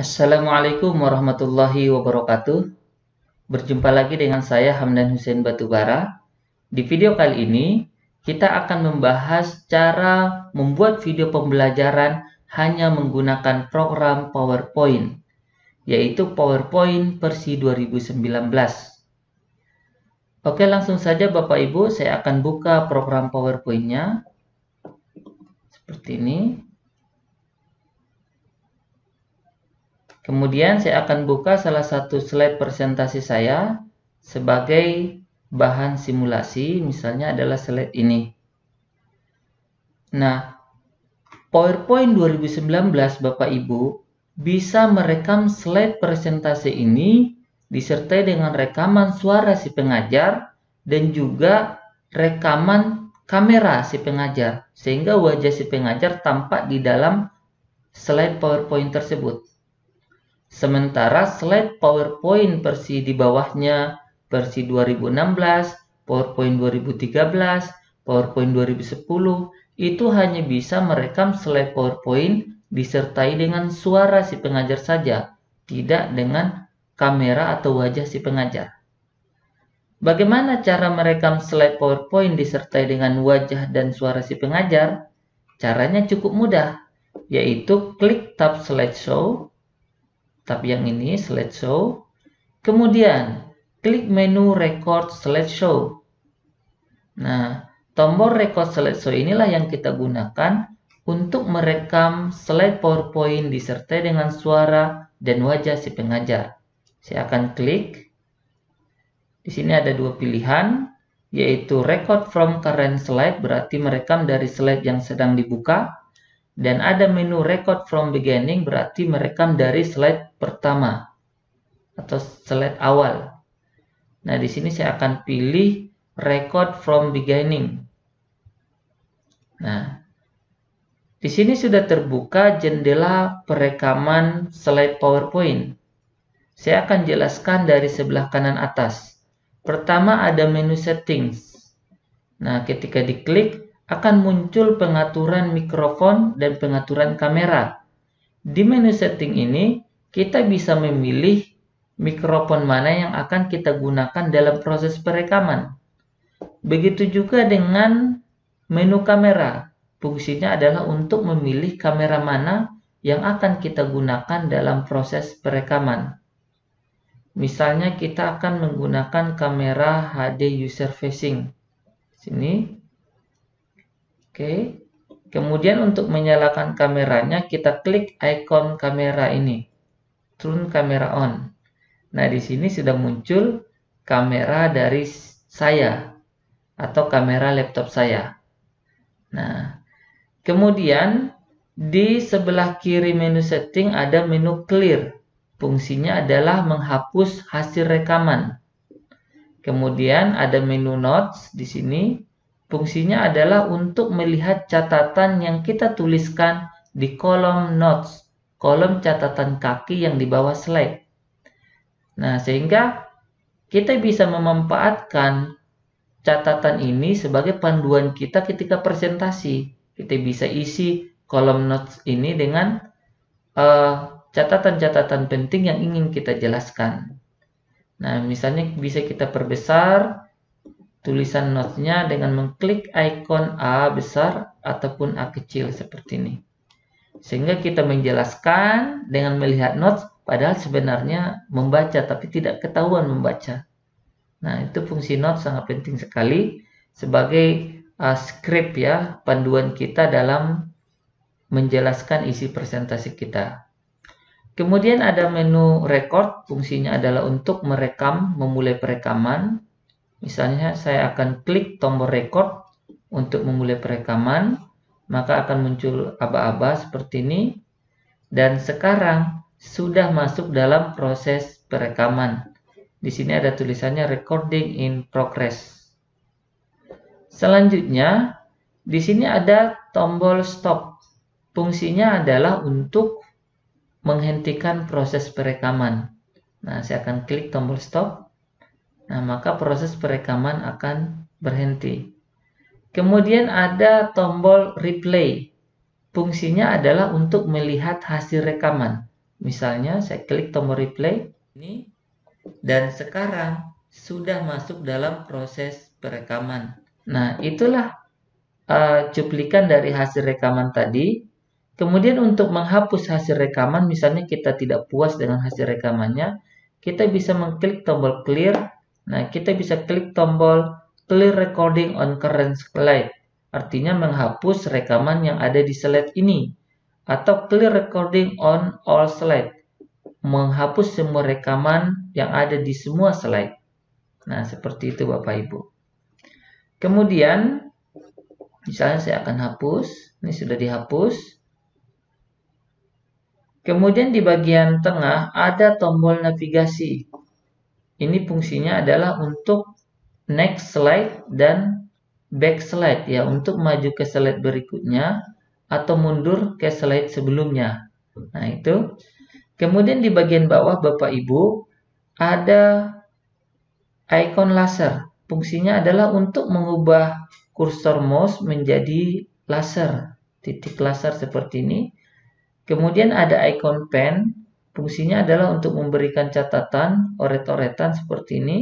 Assalamualaikum warahmatullahi wabarakatuh. Berjumpa lagi dengan saya Hamdan Hussein Batubara. Di video kali ini, kita akan membahas cara membuat video pembelajaran hanya menggunakan program PowerPoint, yaitu PowerPoint versi 2019. Oke, langsung saja Bapak Ibu, saya akan buka program PowerPoint-nya. Seperti ini. Kemudian saya akan buka salah satu slide presentasi saya sebagai bahan simulasi, misalnya adalah slide ini. Nah, PowerPoint 2019 Bapak Ibu bisa merekam slide presentasi ini disertai dengan rekaman suara si pengajar dan juga rekaman kamera si pengajar, sehingga wajah si pengajar tampak di dalam slide PowerPoint tersebut. Sementara slide PowerPoint versi di bawahnya, versi 2016, PowerPoint 2013, PowerPoint 2010, itu hanya bisa merekam slide PowerPoint disertai dengan suara si pengajar saja, tidak dengan kamera atau wajah si pengajar. Bagaimana cara merekam slide PowerPoint disertai dengan wajah dan suara si pengajar? Caranya cukup mudah, yaitu klik tab slideshow, tab yang ini, slideshow. Kemudian, klik menu record slideshow. Nah, tombol record slideshow inilah yang kita gunakan untuk merekam slide PowerPoint disertai dengan suara dan wajah si pengajar. Saya akan klik. Di sini ada dua pilihan, yaitu record from current slide, berarti merekam dari slide yang sedang dibuka. Dan ada menu record from beginning, berarti merekam dari slide pertama atau slide awal. Nah, di sini saya akan pilih record from beginning. Nah, di sini sudah terbuka jendela perekaman slide PowerPoint. Saya akan jelaskan dari sebelah kanan atas. Pertama ada menu settings. Nah, ketika diklik akan muncul pengaturan mikrofon dan pengaturan kamera. Di menu setting ini, kita bisa memilih mikrofon mana yang akan kita gunakan dalam proses perekaman. Begitu juga dengan menu kamera. Fungsinya adalah untuk memilih kamera mana yang akan kita gunakan dalam proses perekaman. Misalnya kita akan menggunakan kamera HD user facing. Sini. Oke, kemudian untuk menyalakan kameranya kita klik icon kamera ini, turn kamera on. Nah, di sini sudah muncul kamera dari saya atau kamera laptop saya. Nah, kemudian di sebelah kiri menu setting ada menu clear. Fungsinya adalah menghapus hasil rekaman. Kemudian ada menu notes di sini. Fungsinya adalah untuk melihat catatan yang kita tuliskan di kolom notes, kolom catatan kaki yang di bawah slide. Nah, sehingga kita bisa memanfaatkan catatan ini sebagai panduan kita ketika presentasi. Kita bisa isi kolom notes ini dengan catatan-catatan penting yang ingin kita jelaskan. Nah, misalnya bisa kita perbesar tulisan notes-nya dengan mengklik ikon A besar ataupun A kecil seperti ini. Sehingga kita menjelaskan dengan melihat notes, padahal sebenarnya membaca tapi tidak ketahuan membaca. Nah, itu fungsi notes sangat penting sekali sebagai script ya, panduan kita dalam menjelaskan isi presentasi kita. Kemudian ada menu record, fungsinya adalah untuk merekam, memulai perekaman. Misalnya saya akan klik tombol record untuk memulai perekaman, maka akan muncul aba-aba seperti ini. Dan sekarang sudah masuk dalam proses perekaman. Di sini ada tulisannya recording in progress. Selanjutnya, di sini ada tombol stop. Fungsinya adalah untuk menghentikan proses perekaman. Nah, saya akan klik tombol stop. Nah, maka proses perekaman akan berhenti. Kemudian ada tombol replay. Fungsinya adalah untuk melihat hasil rekaman. Misalnya saya klik tombol replay ini, dan sekarang sudah masuk dalam proses perekaman. Nah, itulah cuplikan dari hasil rekaman tadi. Kemudian untuk menghapus hasil rekaman, misalnya kita tidak puas dengan hasil rekamannya, kita bisa mengklik tombol clear. Nah, kita bisa klik tombol clear recording on current slide. Artinya menghapus rekaman yang ada di slide ini. Atau clear recording on all slide. Menghapus semua rekaman yang ada di semua slide. Nah, seperti itu Bapak Ibu. Kemudian, misalnya saya akan hapus. Ini sudah dihapus. Kemudian di bagian tengah ada tombol navigasi. Ini fungsinya adalah untuk next slide dan back slide ya, untuk maju ke slide berikutnya atau mundur ke slide sebelumnya. Nah, itu. Kemudian di bagian bawah Bapak Ibu ada icon laser. Fungsinya adalah untuk mengubah kursor mouse menjadi laser, titik laser seperti ini. Kemudian ada icon pen, fungsinya adalah untuk memberikan catatan, oret-oretan seperti ini.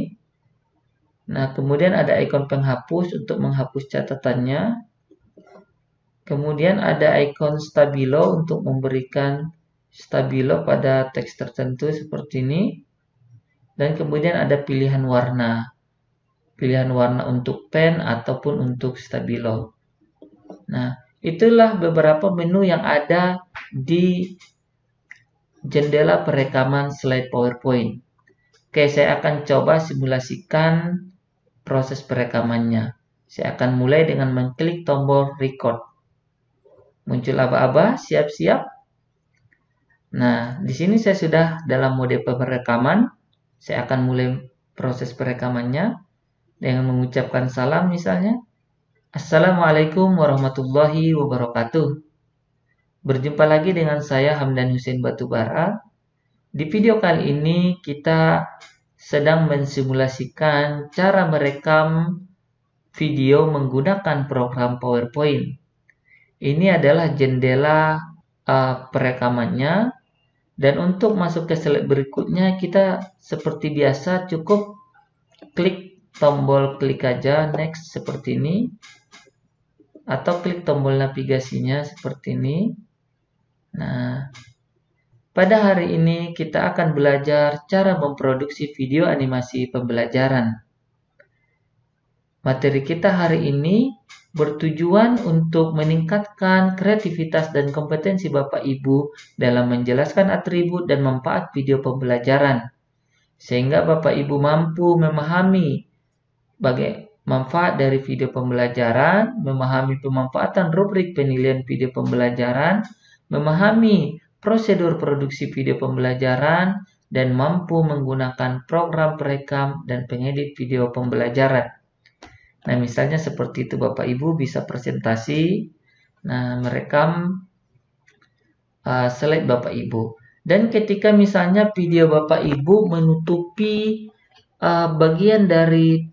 Nah, kemudian ada icon penghapus untuk menghapus catatannya. Kemudian ada icon stabilo untuk memberikan stabilo pada teks tertentu seperti ini. Dan kemudian ada pilihan warna. Pilihan warna untuk pen ataupun untuk stabilo. Nah, itulah beberapa menu yang ada di jendela perekaman slide PowerPoint. Oke, saya akan coba simulasikan proses perekamannya. Saya akan mulai dengan mengklik tombol record. Muncul aba-aba, siap-siap. Nah, di sini saya sudah dalam mode perekaman. Saya akan mulai proses perekamannya dengan mengucapkan salam misalnya. Assalamualaikum warahmatullahi wabarakatuh. Berjumpa lagi dengan saya Hamdan Hussein Batubara. Di video kali ini kita sedang mensimulasikan cara merekam video menggunakan program PowerPoint. Ini adalah jendela perekamannya. Dan untuk masuk ke slide berikutnya kita seperti biasa cukup klik tombol klik aja next seperti ini. Atau klik tombol navigasinya seperti ini. Nah, pada hari ini kita akan belajar cara memproduksi video animasi pembelajaran. Materi kita hari ini bertujuan untuk meningkatkan kreativitas dan kompetensi Bapak Ibu dalam menjelaskan atribut dan manfaat video pembelajaran. Sehingga Bapak Ibu mampu memahami manfaat dari video pembelajaran, memahami pemanfaatan rubrik penilaian video pembelajaran, memahami prosedur produksi video pembelajaran, dan mampu menggunakan program perekam dan pengedit video pembelajaran. Nah, misalnya seperti itu Bapak Ibu bisa presentasi, nah merekam slide Bapak Ibu. Dan ketika misalnya video Bapak Ibu menutupi bagian dari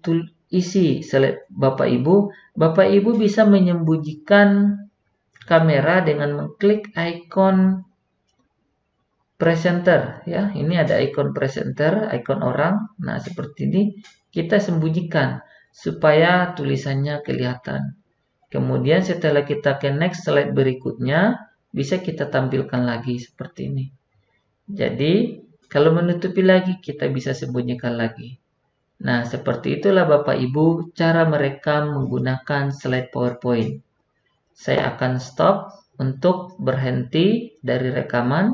isi slide Bapak Ibu bisa menyembunyikan kamera dengan mengklik ikon presenter ya. Ini ada ikon presenter, ikon orang. Nah, seperti ini kita sembunyikan supaya tulisannya kelihatan. Kemudian setelah kita ke next slide berikutnya, bisa kita tampilkan lagi seperti ini. Jadi, kalau menutupi lagi, kita bisa sembunyikan lagi. Nah, seperti itulah Bapak Ibu cara merekam menggunakan slide PowerPoint. Saya akan stop untuk berhenti dari rekaman.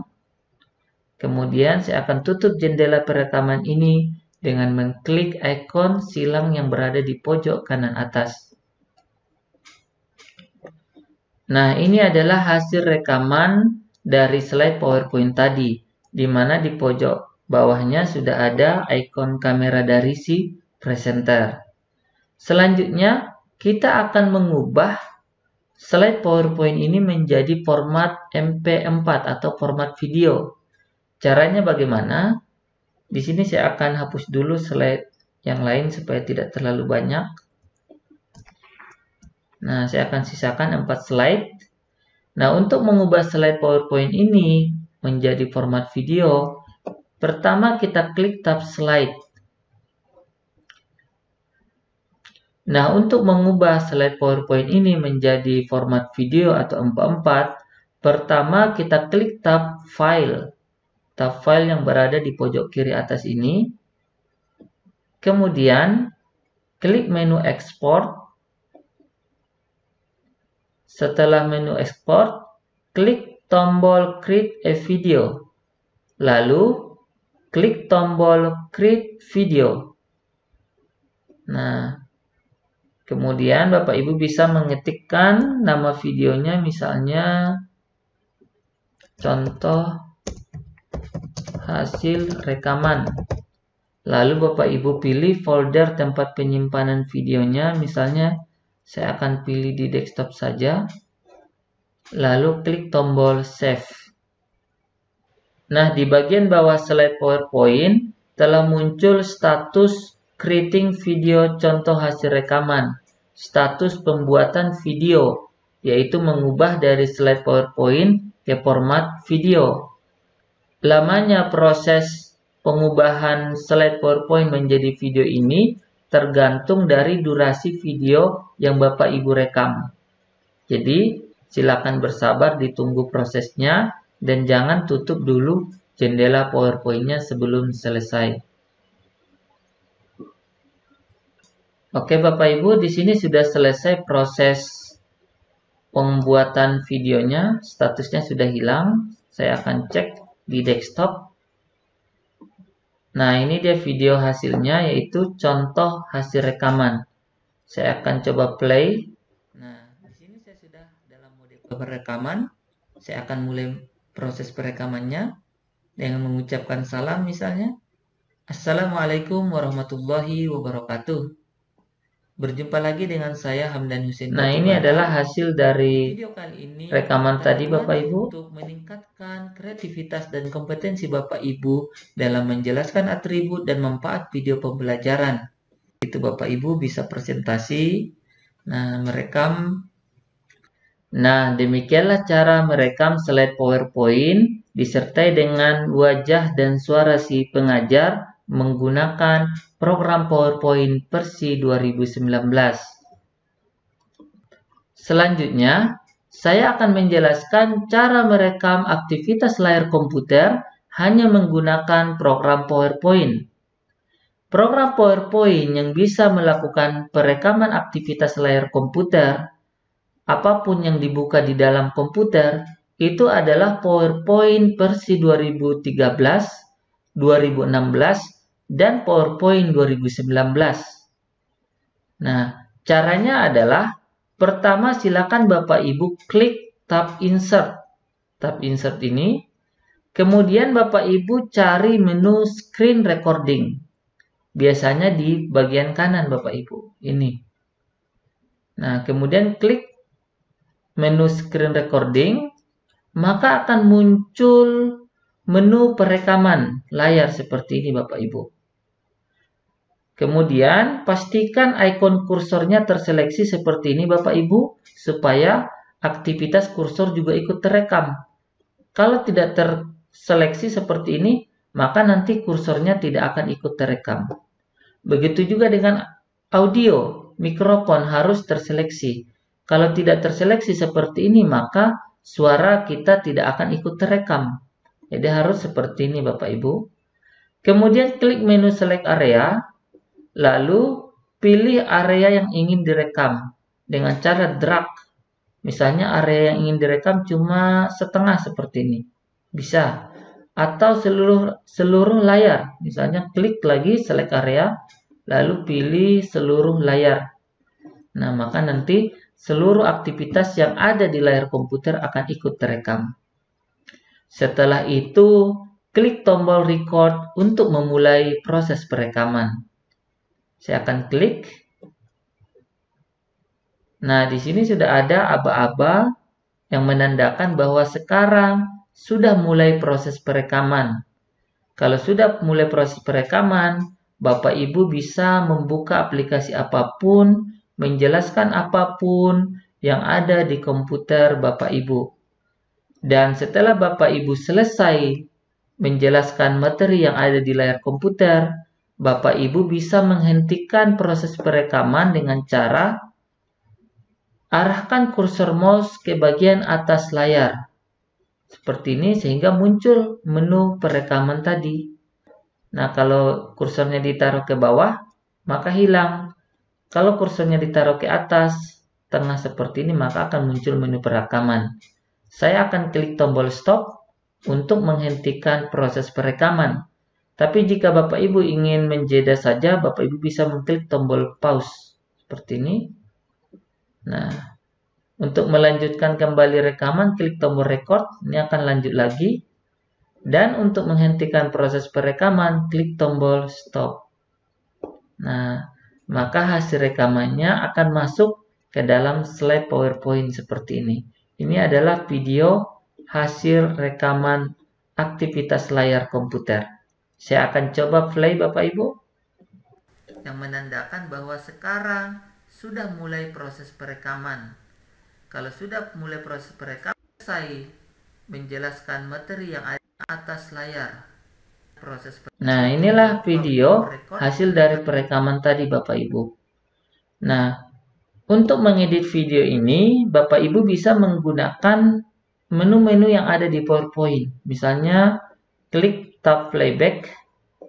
Kemudian saya akan tutup jendela perekaman ini dengan mengklik ikon silang yang berada di pojok kanan atas. Nah, ini adalah hasil rekaman dari slide PowerPoint tadi, di mana di pojok bawahnya sudah ada ikon kamera dari si presenter. Selanjutnya, kita akan mengubah slide PowerPoint ini menjadi format MP4 atau format video. Caranya bagaimana? Di sini saya akan hapus dulu slide yang lain supaya tidak terlalu banyak. Nah, saya akan sisakan 4 slide. Nah, untuk mengubah slide PowerPoint ini, menjadi format video, pertama kita klik tab slide. Nah, untuk mengubah slide PowerPoint ini menjadi format video atau MP4, pertama kita klik tab file. Tab file yang berada di pojok kiri atas ini. Kemudian, klik menu export. Setelah menu export, klik tombol create a video. Lalu, klik tombol create video. Nah, kemudian Bapak Ibu bisa mengetikkan nama videonya, misalnya contoh hasil rekaman. Lalu Bapak Ibu pilih folder tempat penyimpanan videonya, misalnya saya akan pilih di desktop saja. Lalu klik tombol save. Nah, di bagian bawah slide PowerPoint telah muncul status creating video contoh hasil rekaman. Status pembuatan video, yaitu mengubah dari slide PowerPoint ke format video. Lamanya proses pengubahan slide PowerPoint menjadi video ini tergantung dari durasi video yang Bapak Ibu rekam. Jadi, silakan bersabar ditunggu prosesnya dan jangan tutup dulu jendela PowerPoint-nya sebelum selesai. Oke Bapak Ibu, di sini sudah selesai proses pembuatan videonya, statusnya sudah hilang. Saya akan cek di desktop. Nah, ini dia video hasilnya, yaitu contoh hasil rekaman. Saya akan coba play. Nah, di sini saya sudah dalam mode perekaman. Saya akan mulai proses perekamannya dengan mengucapkan salam misalnya. Assalamualaikum warahmatullahi wabarakatuh. Berjumpa lagi dengan saya Hamdan Hussein. Nah, ini adalah hasil dari video kali ini rekaman tadi Bapak Ibu. Untuk meningkatkan kreativitas dan kompetensi Bapak Ibu dalam menjelaskan atribut dan manfaat video pembelajaran. Itu Bapak Ibu bisa presentasi, merekam. Nah, demikianlah cara merekam slide PowerPoint disertai dengan wajah dan suara si pengajar menggunakan program PowerPoint versi 2019. Selanjutnya, saya akan menjelaskan cara merekam aktivitas layar komputer hanya menggunakan program PowerPoint. Program PowerPoint yang bisa melakukan perekaman aktivitas layar komputer, apapun yang dibuka di dalam komputer, itu adalah PowerPoint versi 2013, 2016, dan PowerPoint 2019. Nah, caranya adalah pertama silakan Bapak Ibu klik tab insert. Tab insert ini. Kemudian Bapak Ibu cari menu screen recording. Biasanya di bagian kanan Bapak Ibu. Ini. Nah, kemudian klik menu screen recording. Maka akan muncul menu perekaman layar seperti ini Bapak Ibu. Kemudian pastikan ikon kursornya terseleksi seperti ini Bapak Ibu, supaya aktivitas kursor juga ikut terekam. Kalau tidak terseleksi seperti ini, maka nanti kursornya tidak akan ikut terekam. Begitu juga dengan audio, mikrofon harus terseleksi. Kalau tidak terseleksi seperti ini, maka suara kita tidak akan ikut terekam. Jadi harus seperti ini Bapak Ibu. Kemudian klik menu select area. Lalu pilih area yang ingin direkam dengan cara drag. Misalnya area yang ingin direkam cuma setengah seperti ini. Bisa. Atau seluruh layar. Misalnya klik lagi select area, lalu pilih seluruh layar. Nah, maka nanti seluruh aktivitas yang ada di layar komputer akan ikut terekam. Setelah itu, klik tombol record untuk memulai proses perekaman. Saya akan klik. Nah, di sini sudah ada aba-aba yang menandakan bahwa sekarang sudah mulai proses perekaman. Kalau sudah mulai proses perekaman, Bapak Ibu bisa membuka aplikasi apapun, menjelaskan apapun yang ada di komputer Bapak Ibu. Dan setelah Bapak Ibu selesai menjelaskan materi yang ada di layar komputer, Bapak Ibu bisa menghentikan proses perekaman dengan cara arahkan kursor mouse ke bagian atas layar. Seperti ini sehingga muncul menu perekaman tadi. Nah, kalau kursornya ditaruh ke bawah, maka hilang. Kalau kursornya ditaruh ke atas, tengah seperti ini, maka akan muncul menu perekaman. Saya akan klik tombol stop untuk menghentikan proses perekaman. Tapi jika Bapak Ibu ingin menjeda saja, Bapak Ibu bisa mengklik tombol pause. Seperti ini. Nah, untuk melanjutkan kembali rekaman, klik tombol record. Ini akan lanjut lagi. Dan untuk menghentikan proses perekaman, klik tombol stop. Nah, maka hasil rekamannya akan masuk ke dalam slide PowerPoint seperti ini. Ini adalah video hasil rekaman aktivitas layar komputer. Saya akan coba play Bapak Ibu. Yang menandakan bahwa sekarang sudah mulai proses perekaman. Kalau sudah mulai proses perekaman, saya menjelaskan materi yang ada atas layar. Nah, inilah video hasil dari perekaman tadi Bapak Ibu. Nah, untuk mengedit video ini, Bapak Ibu bisa menggunakan menu-menu yang ada di PowerPoint. Misalnya, klik tab playback.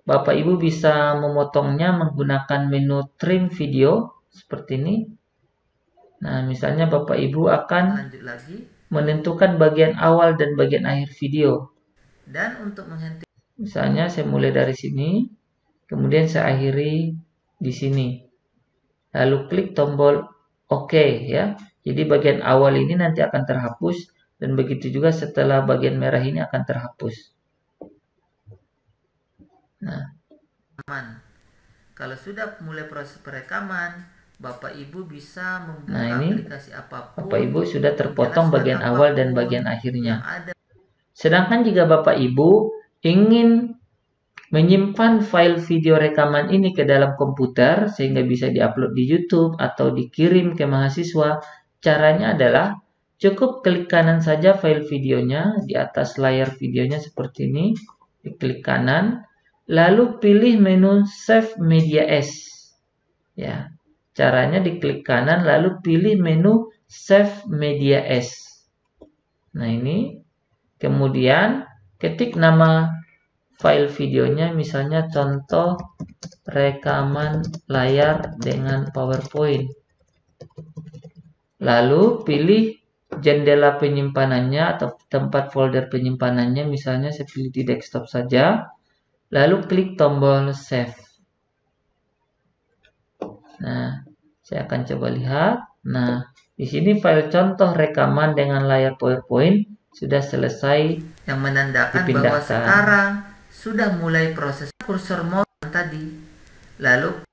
Bapak Ibu bisa memotongnya menggunakan menu trim video seperti ini. Nah, misalnya Bapak Ibu akan menentukan bagian awal dan bagian akhir video. Dan untuk menghentikan, misalnya saya mulai dari sini, kemudian saya akhiri di sini. Lalu klik tombol OK ya. Jadi bagian awal ini nanti akan terhapus dan begitu juga setelah bagian merah ini akan terhapus. Nah, kalau sudah mulai proses perekaman, Bapak Ibu bisa membuka aplikasi apapun. Bapak Ibu sudah terpotong bagian awal dan bagian akhirnya. Sedangkan jika Bapak Ibu ingin menyimpan file video rekaman ini ke dalam komputer sehingga bisa diupload di YouTube atau dikirim ke mahasiswa, caranya adalah cukup klik kanan saja file videonya di atas layar videonya seperti ini, diklik kanan, lalu pilih menu Save Media As. Ya, caranya diklik kanan lalu pilih menu Save Media As. Nah, ini kemudian ketik nama file videonya, misalnya contoh rekaman layar dengan PowerPoint. Lalu pilih jendela penyimpanannya atau tempat folder penyimpanannya, misalnya saya pilih di desktop saja. Lalu klik tombol save. Nah, saya akan coba lihat. Nah, di sini file contoh rekaman dengan layar PowerPoint sudah selesai, yang menandakan bahwa sekarang sudah mulai proses kursor mouse tadi. Lalu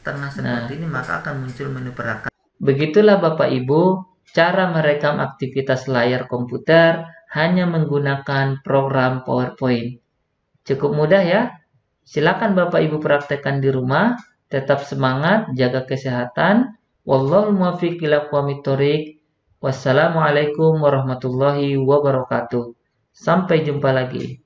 tengah seperti ini, maka akan muncul menu perekaman. Begitulah Bapak Ibu cara merekam aktivitas layar komputer hanya menggunakan program PowerPoint. Cukup mudah ya. Silakan Bapak Ibu praktekkan di rumah. Tetap semangat, jaga kesehatan. Wallahul muwaffiq ila aqwamit thoriq. Wassalamualaikum warahmatullahi wabarakatuh. Sampai jumpa lagi.